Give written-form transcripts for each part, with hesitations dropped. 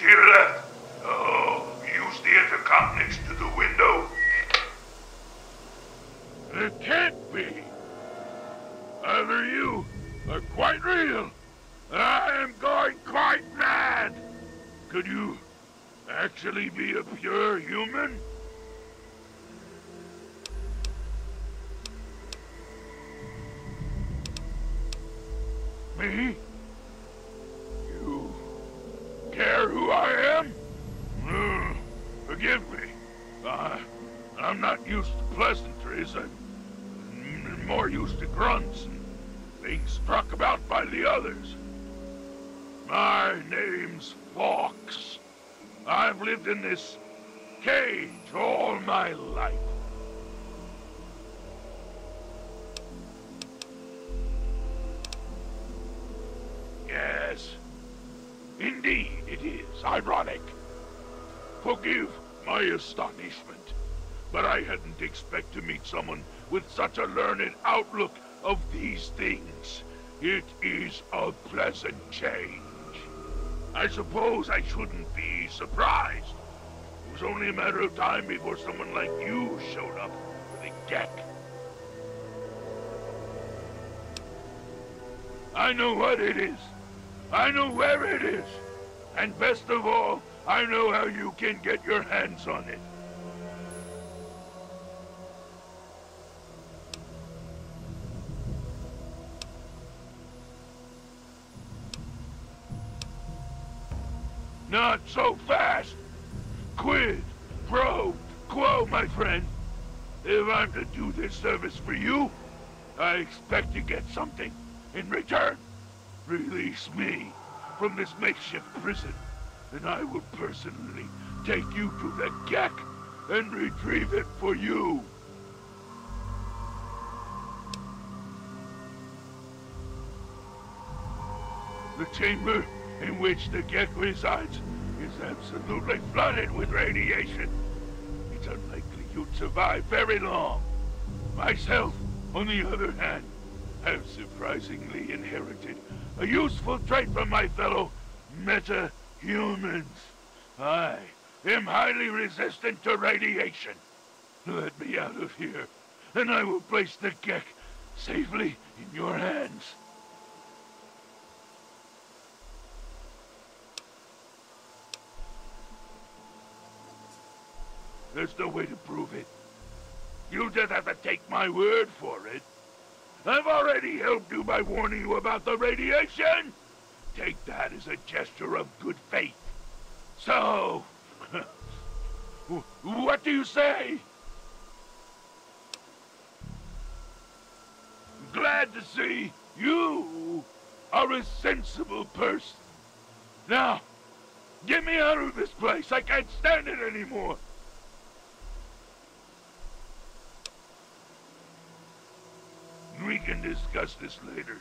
To your left. Oh, use the intercom next to the window. It can't be. Either you are quite real. I am going quite mad. Could you actually be a pure human? Me? You care who I am? Forgive me. I'm not used to pleasantries. I'm more used to grunts and being struck about by the others. My name's Fawkes. I've lived in this cage all my life. Yes, indeed it is ironic. Forgive my astonishment, but I hadn't expected to meet someone with such a learned outlook of these things. It is a pleasant change. I suppose I shouldn't be surprised. It was only a matter of time before someone like you showed up with a geck. I know what it is. I know where it is. And best of all, I know how you can get your hands on it. Not so fast! Quid pro quo, my friend. If I'm to do this service for you, I expect to get something in return. Release me from this makeshift prison, and I will personally take you to the Gek and retrieve it for you. The chamber in which the Gek resides is absolutely flooded with radiation. It's unlikely you'd survive very long. Myself, on the other hand, have surprisingly inherited a useful trait from my fellow meta-humans. I am highly resistant to radiation. Let me out of here, and I will place the Gek safely in your hands. There's no way to prove it. You'll just have to take my word for it. I've already helped you by warning you about the radiation. Take that as a gesture of good faith. So, what do you say? Glad to see you are a sensible person. Now, get me out of this place. I can't stand it anymore. We can discuss this later.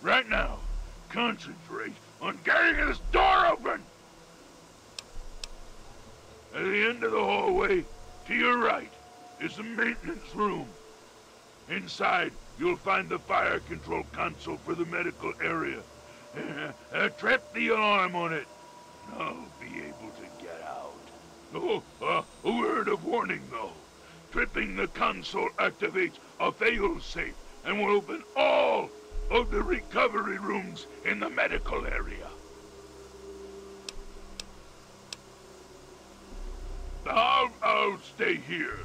Right now, concentrate on getting this door open! At the end of the hallway, to your right, is a maintenance room. Inside, you'll find the fire control console for the medical area. Trip the alarm on it, and I'll be able to get out. Oh, a word of warning, though. Tripping the console activates a fail-safe and will open all of the recovery rooms in the medical area. I'll stay here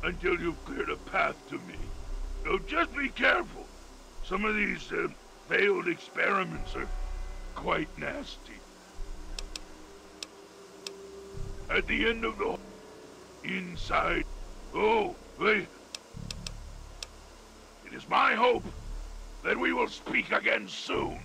until you've cleared a path to me. So just be careful. Some of these failed experiments are quite nasty. At the end of the inside. Oh, wait. It is my hope that we will speak again soon.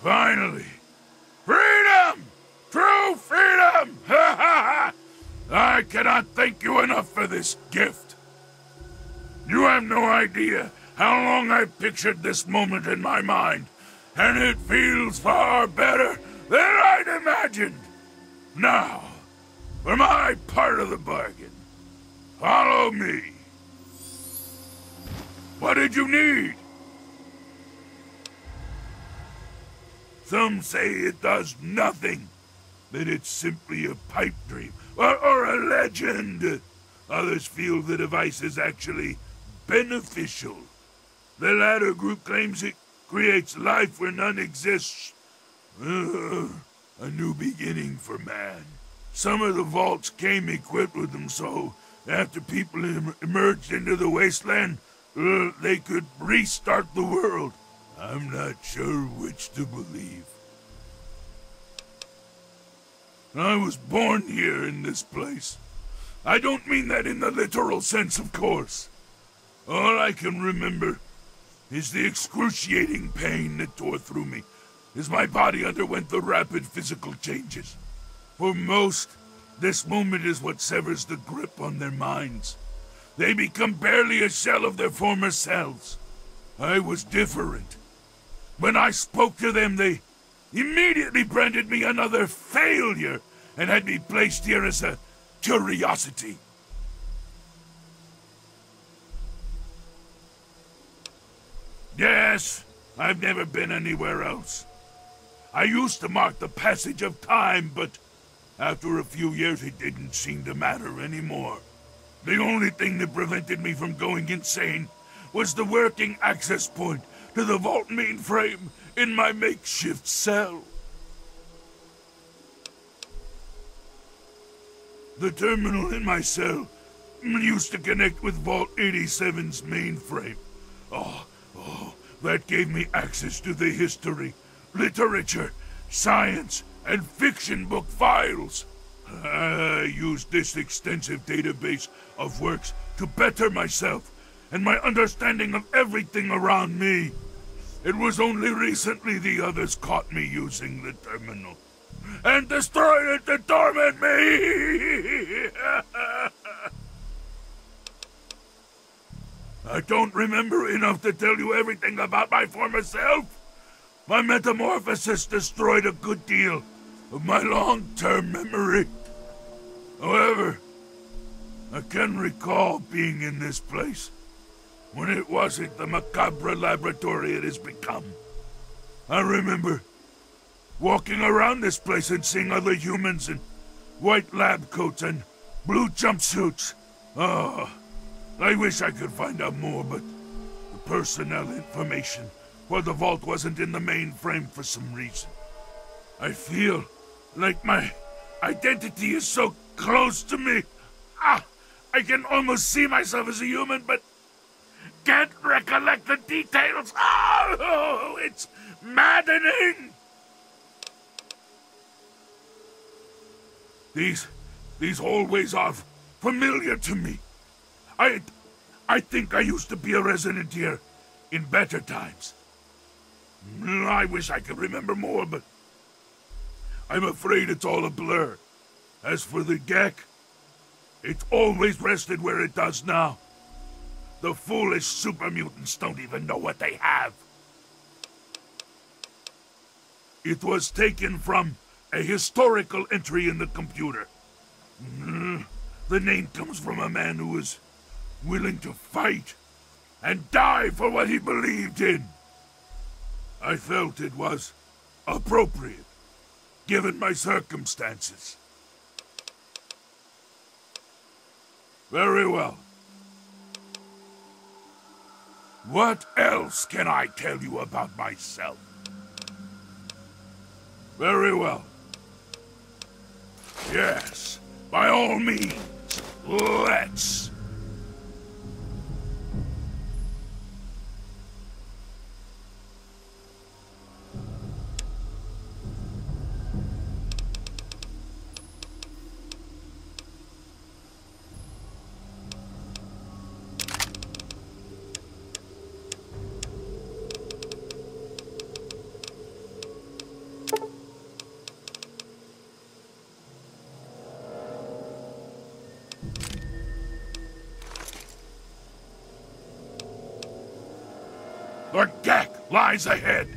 Finally! Freedom! True freedom! Ha ha ha! I cannot thank you enough for this gift. You have no idea how long I've pictured this moment in my mind, and it feels far better than I'd imagined. Now, for my part of the bargain, follow me. What did you need? Some say it does nothing, that it's simply a pipe dream, or a legend. Others feel the device is actually beneficial. The latter group claims it creates life where none exists. A new beginning for man. Some of the vaults came equipped with them, so after people emerged into the wasteland, they could restart the world. I'm not sure which to believe. I was born here in this place. I don't mean that in the literal sense, of course. All I can remember is the excruciating pain that tore through me as my body underwent the rapid physical changes. For most, this moment is what severs the grip on their minds. They become barely a shell of their former selves. I was different. When I spoke to them, they immediately branded me another failure and had me placed here as a curiosity. Yes, I've never been anywhere else. I used to mark the passage of time, but after a few years it didn't seem to matter anymore. The only thing that prevented me from going insane was the working access point to the vault mainframe in my makeshift cell. The terminal in my cell used to connect with Vault 87's mainframe. Oh, that gave me access to the history, literature, science, and fiction book files. I used this extensive database of works to better myself and my understanding of everything around me. It was only recently the others caught me using the terminal and destroyed it to torment me! I don't remember enough to tell you everything about my former self. My metamorphosis destroyed a good deal of my long-term memory. However, I can recall being in this place when it wasn't the macabre laboratory it has become. I remember walking around this place and seeing other humans in white lab coats and blue jumpsuits. Oh, I wish I could find out more, but the personnel information for the vault wasn't in the mainframe for some reason. I feel like my identity is so close to me. I can almost see myself as a human, but can't recollect the details. Oh, it's maddening! These hallways are familiar to me. I think I used to be a resident here in better times. I wish I could remember more, but I'm afraid it's all a blur. As for the Gek, it's always rested where it does now. The foolish super mutants don't even know what they have. It was taken from a historical entry in the computer. The name comes from a man who was willing to fight and die for what he believed in. I felt it was appropriate, given my circumstances. Very well. What else can I tell you about myself? Very well. Yes, by all means, let's. The Gek lies ahead.